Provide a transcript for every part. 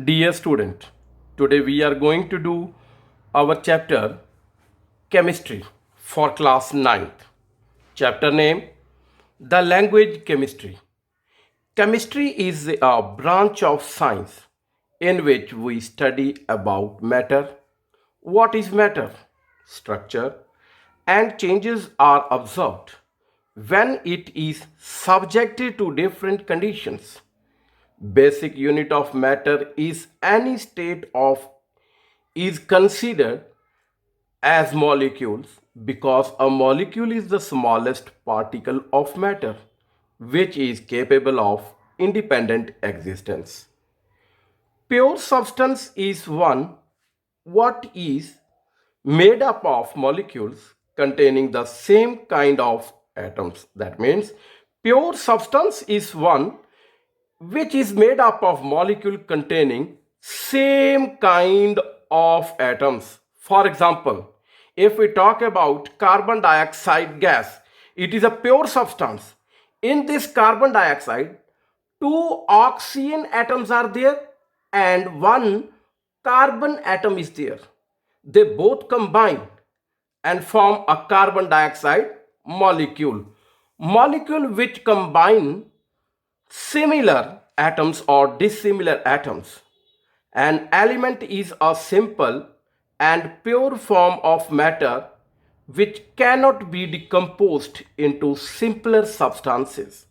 Dear student, today we are going to do our chapter Chemistry for class ninth. Chapter name The Language Chemistry. Chemistry is a branch of science in which we study about matter, what is matter, structure, and changes are observed when it is subjected to different conditions. Basic unit of matter is any state of is considered as molecules because a molecule is the smallest particle of matter which is capable of independent existence. Pure substance is one what is made up of molecules containing the same kind of atoms. That means pure substance is one which is made up of molecule containing same kind of atoms. For example, if we talk about carbon dioxide gas, it is a pure substance. In this carbon dioxide, two oxygen atoms are there and one carbon atom is there. They both combine and form a carbon dioxide molecule. Molecule which combine similar atoms or dissimilar atoms. An element is a simple and pure form of matter which cannot be decomposed into simpler substances.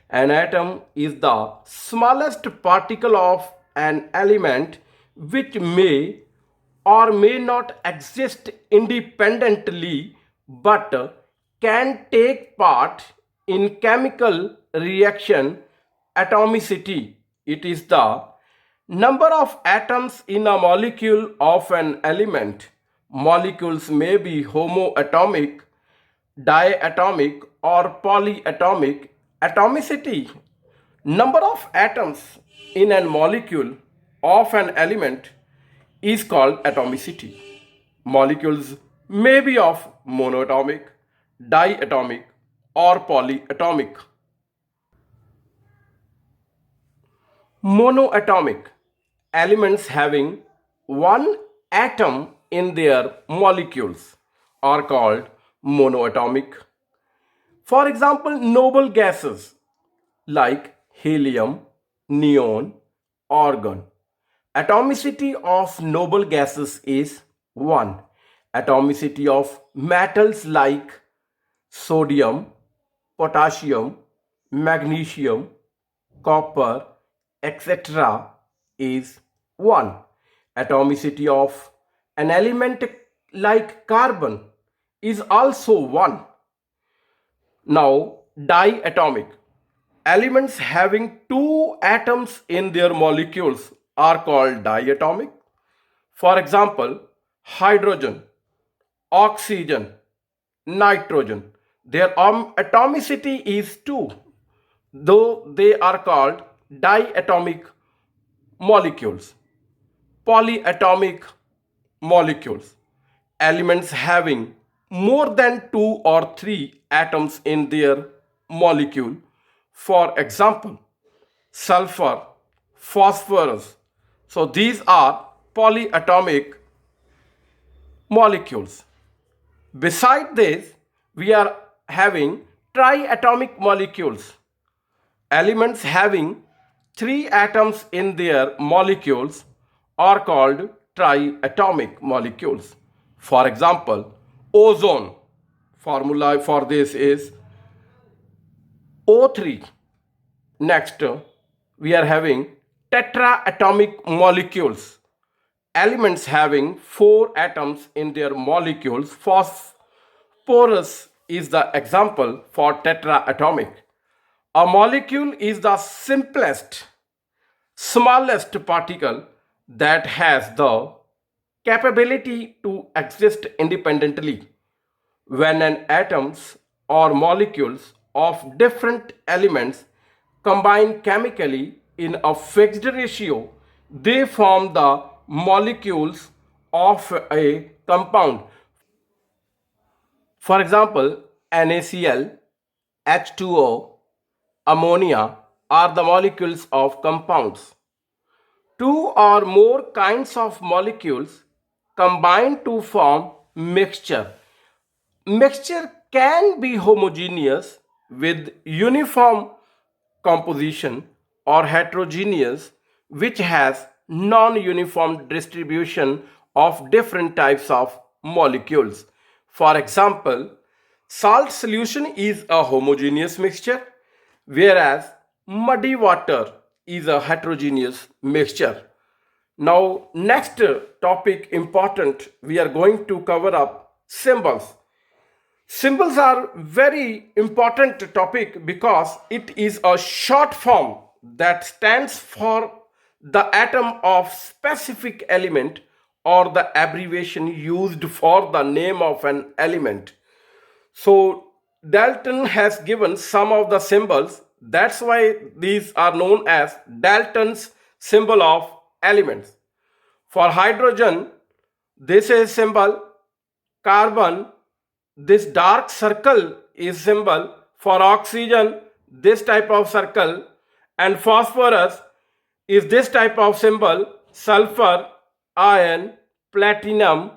An atom is the smallest particle of an element which may or may not exist independently but can take part in chemical reaction atomicity. It is the number of atoms in a molecule of an element. Molecules may be homoatomic, diatomic, or polyatomic. Atomicity, number of atoms in a molecule of an element, is called atomicity. Molecules may be of monatomic, diatomic, or polyatomic. Monoatomic elements having one atom in their molecules are called monoatomic. For example, noble gases like helium, neon, argon. Atomicity of noble gases is 1. Atomicity of metals like sodium, potassium, magnesium, copper, etc. is 1. Atomicity of an element like carbon is also 1. Now, diatomic. Elements having two atoms in their molecules are called diatomic. For example, hydrogen, oxygen, nitrogen. Their atomicity is 2, though they are called diatomic molecules. Polyatomic molecules. Elements having more than 2 or 3 atoms in their molecule. For example, sulfur, phosphorus. So these are polyatomic molecules. Beside this, we are having triatomic molecules. Elements having 3 atoms in their molecules are called triatomic molecules. For example, ozone. Formula for this is O3. Next, we are having tetraatomic molecules. Elements having 4 atoms in their molecules. Phosphorus is the example for tetraatomic. A molecule is the simplest, smallest particle that has the capability to exist independently. When an atoms or molecules of different elements combine chemically in a fixed ratio, they form the molecules of a compound. For example, NaCl, H2O, ammonia are the molecules of compounds. Two or more kinds of molecules combine to form mixture. Mixture can be homogeneous with uniform composition or heterogeneous which has non-uniform distribution of different types of molecules. For example, salt solution is a homogeneous mixture whereas muddy water is a heterogeneous mixture. Now, next topic important, we are going to cover up symbols. Symbols are very important topic because it is a short form that stands for the atom of specific element or the abbreviation used for the name of an element. So Dalton has given some of the symbols. That's why these are known as Dalton's symbol of elements. For hydrogen, this is symbol. Carbon, this dark circle is symbol. For oxygen, this type of circle. And phosphorus is this type of symbol. Sulfur, iron, platinum,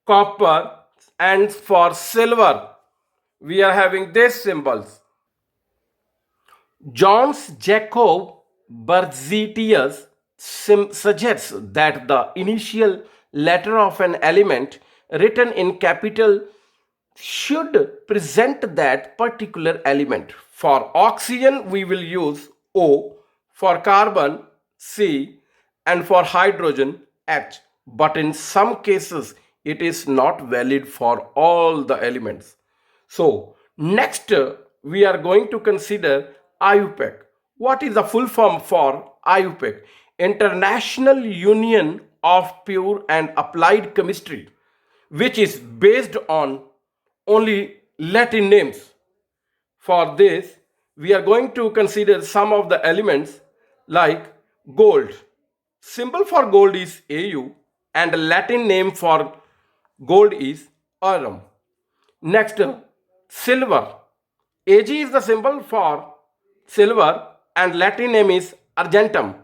copper, and for silver we are having these symbols. Johannes Jacob Berzelius suggests that the initial letter of an element written in capital should present that particular element. For oxygen, we will use O, for carbon, C, and for hydrogen, H. But in some cases, it is not valid for all the elements. So, next we are going to consider IUPAC. What is the full form for IUPAC? International Union of Pure and Applied Chemistry, which is based on only Latin names. For this, we are going to consider some of the elements like gold. Symbol for gold is Au and the Latin name for gold is aurum. Next, silver. Ag is the symbol for silver and Latin name is argentum.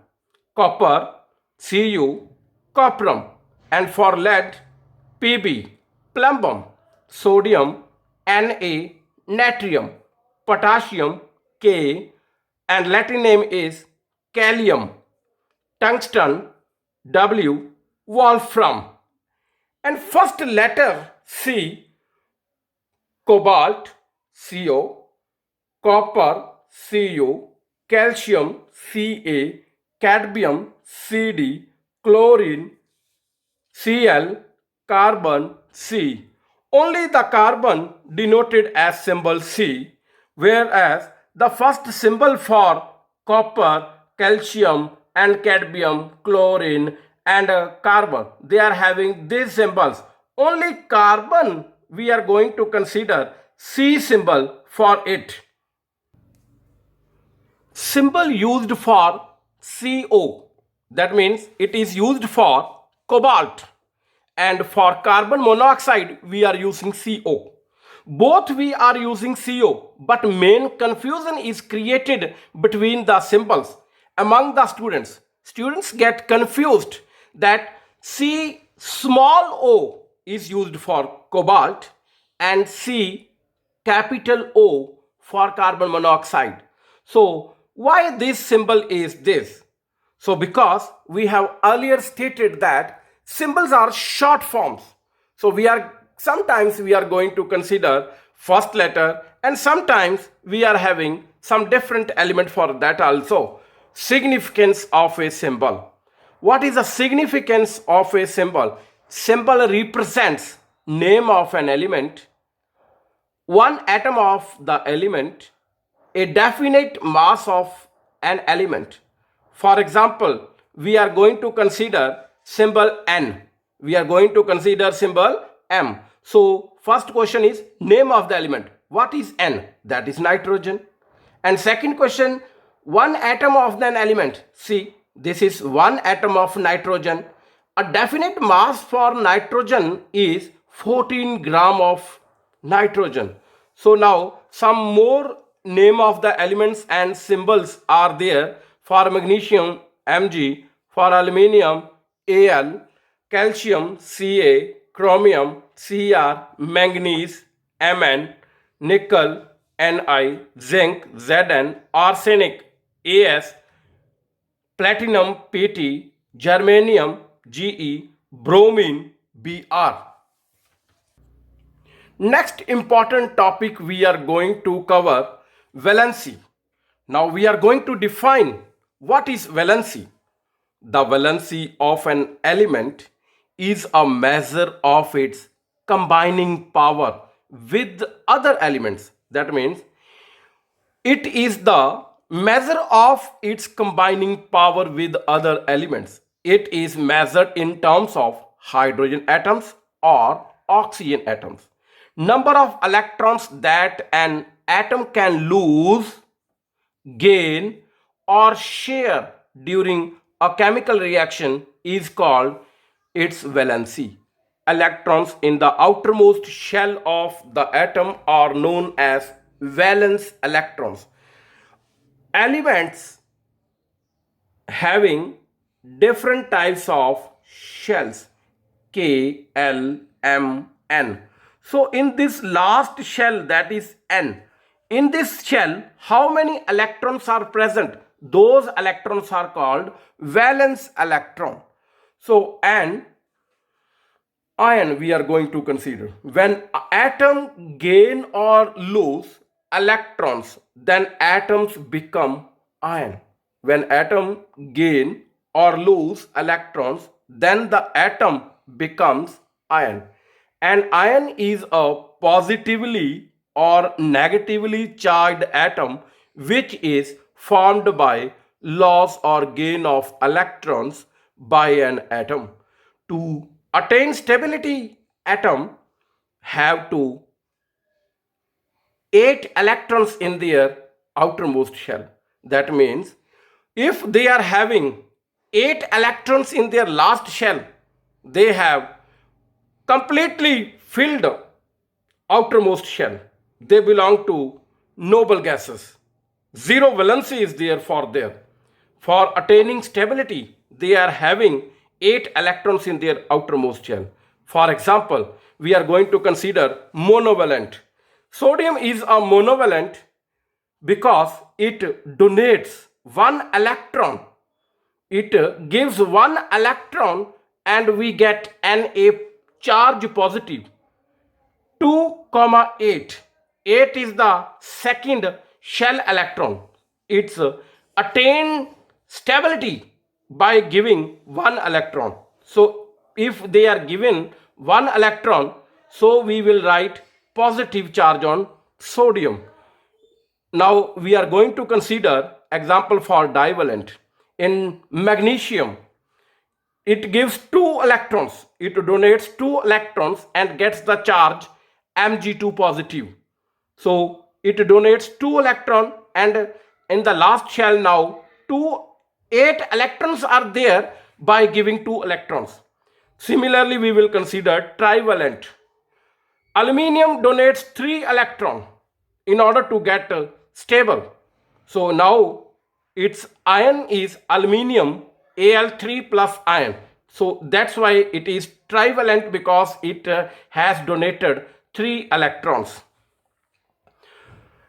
Copper, Cu, copperum. And for lead, Pb, plumbum. Sodium, Na, natrium. Potassium, K, and Latin name is calcium. Tungsten, W, wolfram. And first letter C, cobalt, Co, copper, Cu, calcium, Ca, cadmium, Cd, chlorine, Cl, carbon, C. Only the carbon denoted as symbol C, whereas the first symbol for copper, calcium, and cadmium, chlorine, and carbon, they are having these symbols. Only carbon we are going to consider C symbol for it. Symbol used for CO, that means it is used for cobalt, and for carbon monoxide we are using CO. Both we are using CO, but main confusion is created between the symbols among the students. Students get confused that C small o is used for cobalt and C capital O for carbon monoxide. So why this symbol is this? So because we have earlier stated that symbols are short forms. So sometimes we are going to consider first letter and sometimes we are having some different element for that also. Significance of a symbol. What is the significance of a symbol? Symbol represents name of an element, one atom of the element, a definite mass of an element. For example, we are going to consider symbol N. We are going to consider symbol M. So first question is name of the element. What is N? That is nitrogen. And second question, one atom of an element. See, this is one atom of nitrogen. A definite mass for nitrogen is 14 gram of nitrogen. So now some more name of the elements and symbols are there. For magnesium, Mg, For aluminium, Al, calcium, Ca, chromium, Cr, manganese, Mn, nickel, Ni, zinc, Zn, arsenic, As, platinum, Pt, germanium, Ge, bromine, Br. Next important topic we are going to cover valency. Now we are going to define what is valency. The valency of an element is a measure of its combining power with other elements. That means it is the measure of its combining power with other elements. It is measured in terms of hydrogen atoms or oxygen atoms. Number of electrons that an atom can lose, gain, or share during a chemical reaction is called its valency. Electrons in the outermost shell of the atom are known as valence electrons. Elements having different types of shells K, L, M, N. So in this last shell, that is N, in this shell how many electrons are present? Those electrons are called valence electron. So N, ion we are going to consider. When atom gain or lose electrons, then atoms become ion. When atom gain or lose electrons, then the atom becomes ion. An ion is a positively or negatively charged atom which is formed by loss or gain of electrons by an atom. To attain stability, atom have to 8 electrons in their outermost shell. That means if they are having 8 electrons in their last shell, they have completely filled outermost shell. They belong to noble gases. Zero valency is there for there. For attaining stability, they are having 8 electrons in their outermost shell. For example, we are going to consider monovalent. Sodium is a monovalent because it donates 1 electron. It gives 1 electron and we get Na charge positive. 2,8. 8 is the second shell electron. It's attain stability by giving 1 electron. So if they are given 1 electron, so we will write positive charge on sodium. Now we are going to consider example for divalent. In magnesium, it gives 2 electrons. It donates 2 electrons and gets the charge Mg2 positive. So it donates 2 electron and in the last shell now 8 electrons are there by giving 2 electrons. Similarly, we will consider trivalent. Aluminium donates 3 electron in order to get stable. So now its ion is aluminium Al3 plus ion. So that's why it is trivalent because it has donated 3 electrons.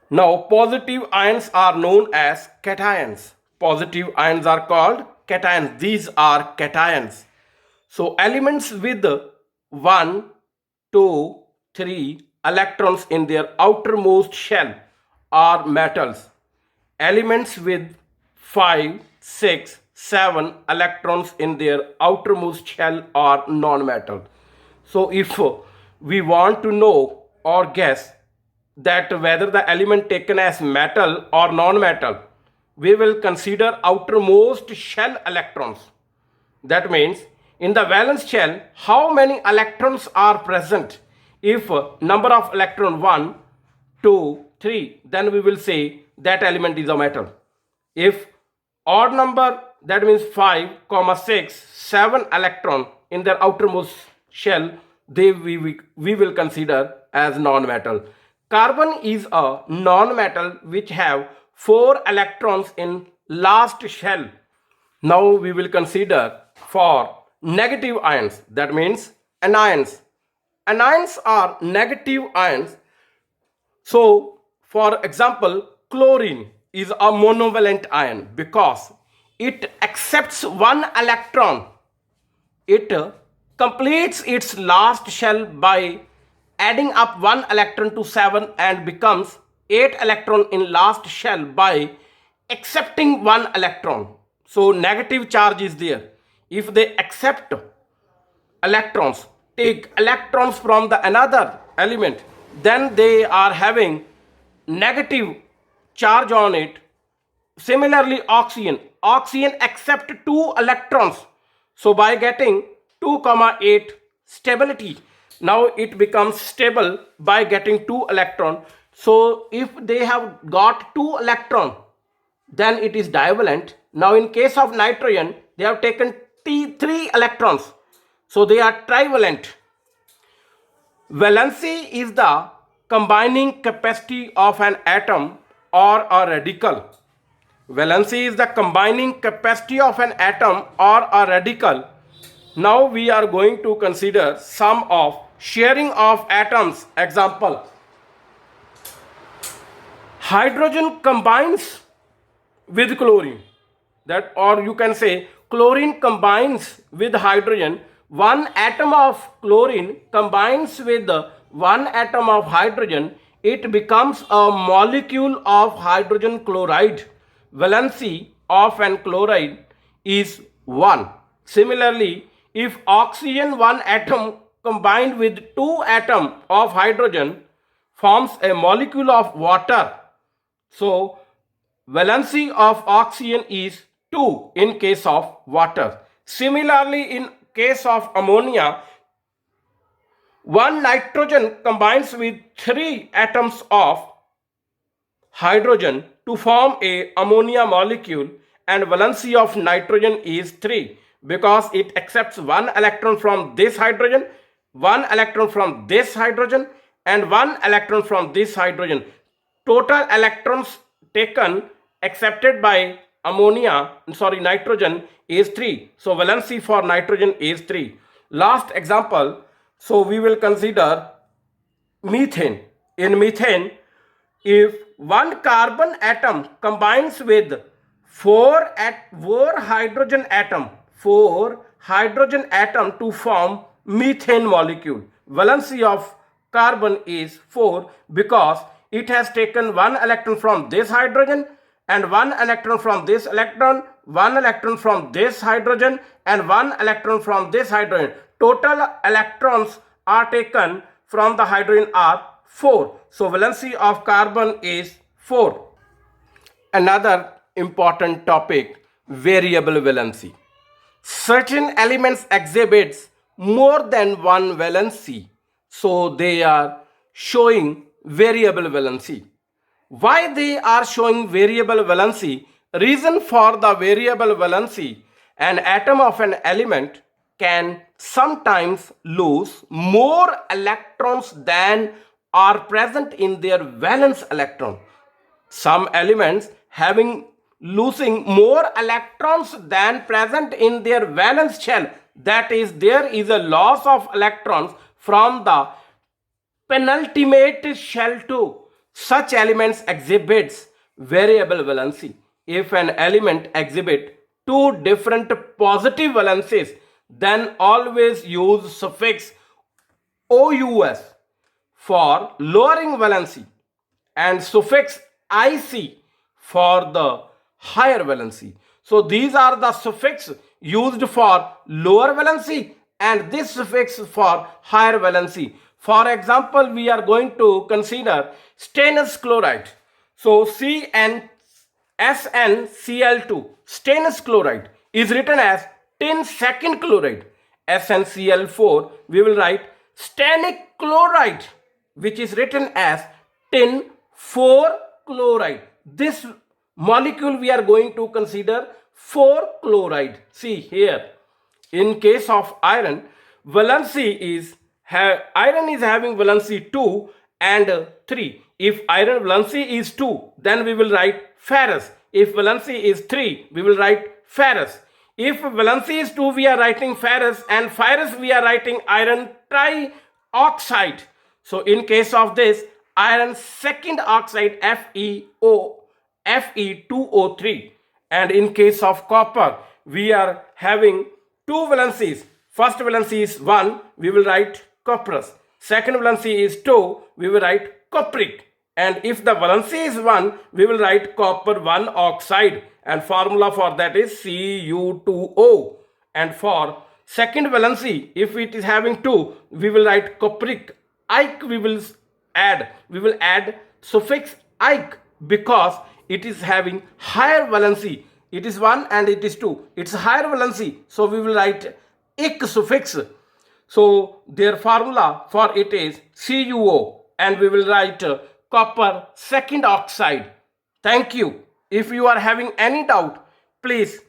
Now positive ions are known as cations. Positive ions are called cations. These are cations. So elements with 1, 2, 3 electrons in their outermost shell are metals. Elements with 5, 6, 7 electrons in their outermost shell are non-metal. So if we want to know or guess that whether the element taken as metal or non-metal, we will consider outermost shell electrons. That means in the valence shell, how many electrons are present? If number of electron 1, 2, 3, then we will say that element is a metal. If odd number, that means 5, 6, 7 electron in their outermost shell, we will consider as non-metal. Carbon is a non-metal which have 4 electrons in last shell. Now we will consider for negative ions, that means anions. Anions are negative ions. So, for example, chlorine is a monovalent ion because it accepts one electron. It completes its last shell by adding up one electron to 7 and becomes 8 electron in last shell by accepting one electron. So negative charge is there. If they accept electrons, take electrons from the another element, then they are having negative charge on it. Similarly, oxygen accept 2 electrons. So by getting 2,8 stability, now it becomes stable by getting 2 electron. So if they have got 2 electron, then it is divalent. Now in case of nitrogen, they have taken 3 electrons. So they are trivalent. Valency is the combining capacity of an atom or a radical. Valency is the combining capacity of an atom or a radical. Now we are going to consider some of sharing of atoms. Example, hydrogen combines with chlorine, that, or you can say chlorine combines with hydrogen. One atom of chlorine combines with one atom of hydrogen, it becomes a molecule of hydrogen chloride. Valency of an chloride is 1. Similarly, if oxygen one atom combined with 2 atom of hydrogen forms a molecule of water, so valency of oxygen is 2 in case of water. Similarly, in case of ammonia, one nitrogen combines with 3 atoms of hydrogen to form a ammonia molecule, and valency of nitrogen is 3 because it accepts one electron from this hydrogen, one electron from this hydrogen, and one electron from this hydrogen. Total electrons taken accepted by nitrogen is 3. So valency for nitrogen is 3. Last example, so we will consider methane. In methane, if one carbon atom combines with 4 hydrogen atom to form methane molecule, valency of carbon is 4 because it has taken one electron from this hydrogen and one electron from this electron, one electron from this hydrogen, and one electron from this hydrogen. Total electrons are taken from the hydrogen are 4. So valency of carbon is 4. Another important topic, variable valency. Certain elements exhibits more than one valency, so they are showing variable valency. Why they are showing variable valency? Reason for the variable valency, an atom of an element can sometimes lose more electrons than are present in their valence electron. Some elements having losing more electrons than present in their valence shell, that is, there is a loss of electrons from the penultimate shell too. Such elements exhibits variable valency. If an element exhibit 2 different positive valencies, then always use suffix OUS for lowering valency and suffix IC for the higher valency. So these are the suffix used for lower valency and this suffix for higher valency. For example, we are going to consider stannous chloride. So SnCl2, stannous chloride, is written as tin second chloride. SnCl4, we will write stannic chloride, which is written as tin 4 chloride. This molecule we are going to consider 4 chloride. See here, in case of iron, valency is iron is having valency 2 and 3. If iron valency is 2, then we will write ferrous. If valency is 3, we will write ferrous. If valency is 2, we are writing ferrous, and ferrous we are writing iron trioxide. So in case of this, iron second oxide Fe2O3. And in case of copper, we are having two valencies. First valency is 1, we will write copperous. Second valency is 2, we will write copric. And if the valency is 1, we will write copper 1 oxide, and formula for that is Cu2O. And for second valency, if it is having 2, we will write copric. Ic we will add suffix ic, because it is having higher valency. It is 1 and it is 2. It's higher valency, so we will write ic suffix. So their formula for it is CuO, and we will write copper second oxide. Thank you. If you are having any doubt, please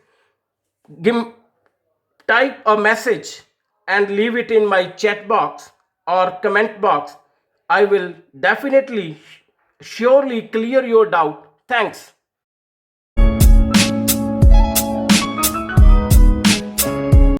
type a message and leave it in my chat box or comment box. I will definitely surely clear your doubt. Thanks.